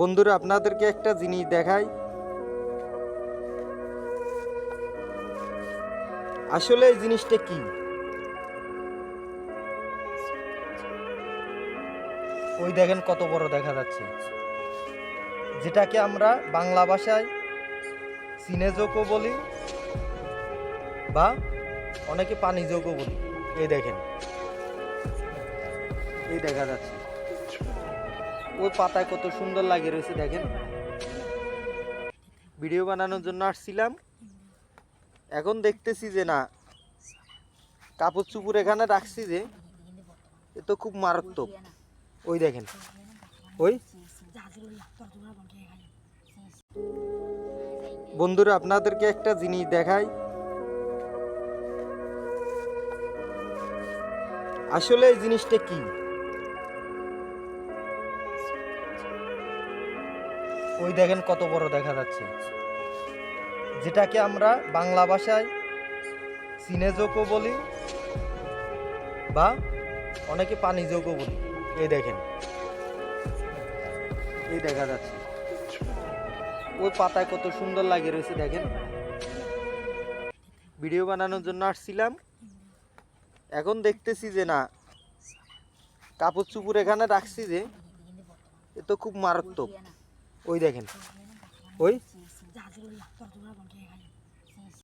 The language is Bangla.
বন্ধুরা আপনাদেরকে একটা জিনিস দেখাই। আসলে এই জিনিসটা কি? ওই দেখেন কত বড় দেখা যাচ্ছে, যেটাকে আমরা বাংলা ভাষায় সিনেজোকো বলি বা অনেকে পানিযোগও বলি। এই দেখেন, এই দেখা যাচ্ছে ওই পাতায় কত সুন্দর লাগে রয়েছে। দেখেন, ভিডিও বানানোর জন্য আসছিলাম, এখন দেখতেছি যে না, কাপড় চুপড় এখানে রাখছি যে এ তো খুব মারাত্মক। ওই দেখেন, ওই বন্ধুরা আপনাদেরকে একটা জিনিস দেখাই। আসলে এই জিনিসটা কি? ওই দেখেন কত বড় দেখা যাচ্ছে, যেটাকে আমরা বাংলা ভাষায় সিনেজোকো বলি বা অনেকে পানিযোগও বলি। এই দেখেন, এই দেখা যাচ্ছে ওই পাতায় কত সুন্দর লাগে রয়েছে। দেখেন, ভিডিও বানানোর জন্য আসছিলাম, এখন দেখতেছি যে না, কাপড় চুপড় এখানে রাখছি যে এ তো খুব মারাত্মক। ওই দেখেন, ওই